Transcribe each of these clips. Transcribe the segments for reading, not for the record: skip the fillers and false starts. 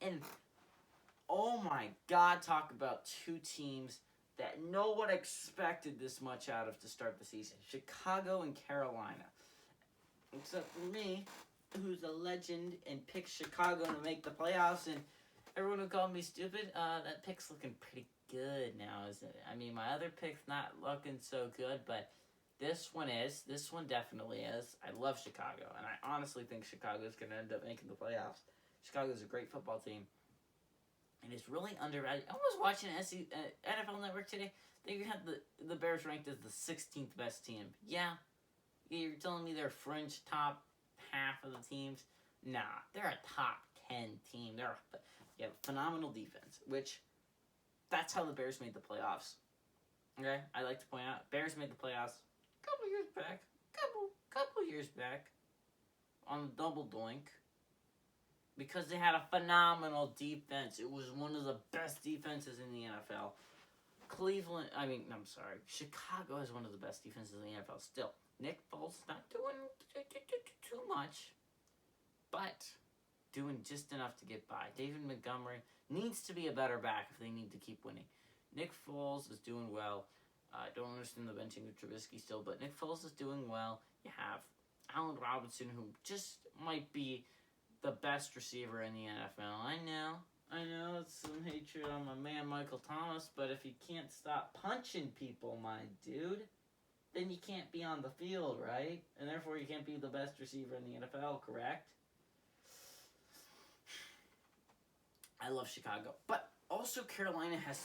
And, oh my God, talk about two teams that no one expected this much out of to start the season. Chicago and Carolina. Except for me, who's a legend and picked Chicago to make the playoffs, and everyone who called me stupid, that pick's looking pretty good now, isn't it? I mean, my other pick's not looking so good, but this one is. This one definitely is. I love Chicago, and I honestly think Chicago's going to end up making the playoffs. Chicago's a great football team, and it's really underrated. I was watching NFL Network today. They had the Bears ranked as the 16th best team. Yeah, you're telling me they're fringe top half of the teams? Nah, they're a top 10 team. They have a phenomenal defense, which that's how the Bears made the playoffs. Okay, I like to point out, Bears made the playoffs a couple years back. Couple years back on the double doink. Because they had a phenomenal defense. It was one of the best defenses in the NFL. Chicago is one of the best defenses in the NFL still. Nick Foles not doing too much, but doing just enough to get by. David Montgomery needs to be a better back if they need to keep winning. Nick Foles is doing well. I don't understand the benching of Trubisky still, but Nick Foles is doing well. You have Allen Robinson, who just might be the best receiver in the NFL. I know, it's some hatred on my man Michael Thomas, but if you can't stop punching people, my dude, then you can't be on the field, right? And therefore you can't be the best receiver in the NFL, correct? I love Chicago. But also Carolina has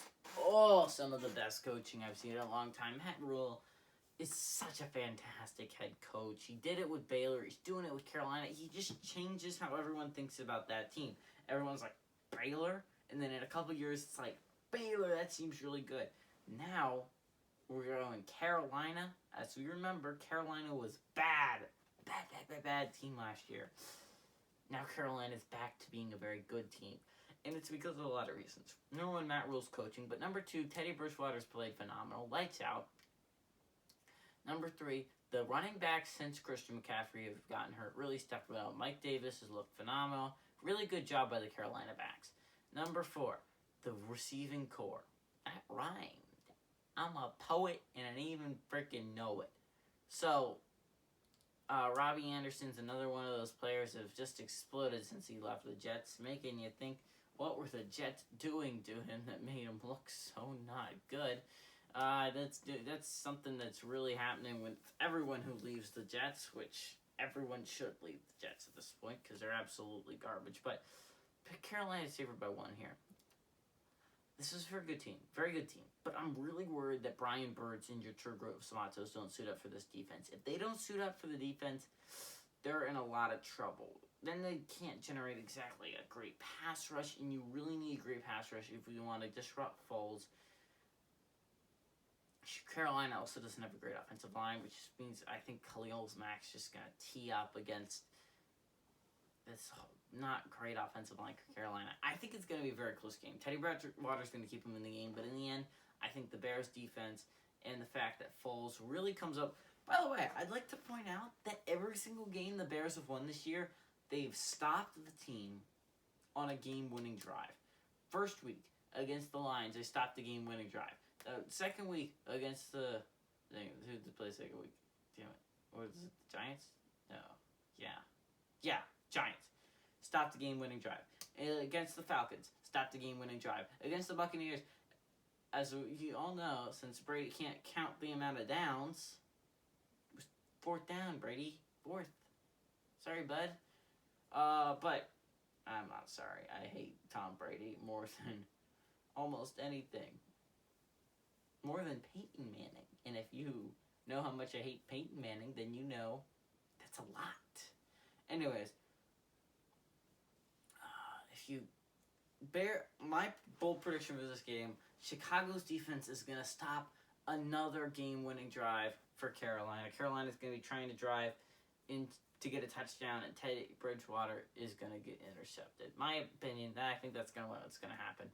some of the best coaching I've seen in a long time. Matt Rule is such a fantastic head coach. He did it with Baylor. He's doing it with Carolina. He just changes how everyone thinks about that team. Everyone's like, Baylor? And then in a couple years, it's like, Baylor, that seems really good. Now, we're going Carolina. As we remember, Carolina was bad team last year. Now Carolina's back to being a very good team. And it's because of a lot of reasons. Number one, Matt Rule's coaching. But number two, Teddy Bridgewater's played phenomenal. Lights out. Number three, the running backs since Christian McCaffrey have gotten hurt really stepped well. Mike Davis has looked phenomenal. Really good job by the Carolina backs. Number four, the receiving core. That rhymed. I'm a poet and I didn't even freaking know it. So, Robbie Anderson's another one of those players that have just exploded since he left the Jets, making you think, what were the Jets doing to him that made him look so not good? That's something that's really happening with everyone who leaves the Jets, which everyone should leave the Jets at this point because they're absolutely garbage. But Carolina is favored by one here. This is a very good team. Very good team. But I'm really worried that Brian Birds and your Turgrove Samatos don't suit up for this defense. If they don't suit up for the defense, they're in a lot of trouble. Then they can't generate exactly a great pass rush, and you really need a great pass rush if you want to disrupt Foles. Carolina also doesn't have a great offensive line, which means I think Khalil Mack's just going to tee up against this not great offensive line for Carolina. I think it's going to be a very close game. Teddy Bridgewater's going to keep him in the game, but in the end, I think the Bears' defense and the fact that Foles really comes up. By the way, I'd like to point out that every single game the Bears have won this year, they've stopped the team on a game-winning drive. First week against the Lions, they stopped the game-winning drive. Second week against the... Who did they play second week? Damn it. What is it? The Giants? No. Yeah, Giants. Stopped the game-winning drive. Against the Falcons, stopped the game-winning drive. Against the Buccaneers, as you all know, since Brady can't count the amount of downs, it was fourth down, Brady. Fourth. Sorry, bud. But I'm not sorry. I hate Tom Brady more than almost anything. More than Peyton Manning. And if you know how much I hate Peyton Manning, then you know that's a lot. Anyways, my bold prediction for this game, Chicago's defense is going to stop another game-winning drive for Carolina. Carolina's going to be trying to drive in to get a touchdown, and Teddy Bridgewater is going to get intercepted. My opinion, I think that's what's going to happen.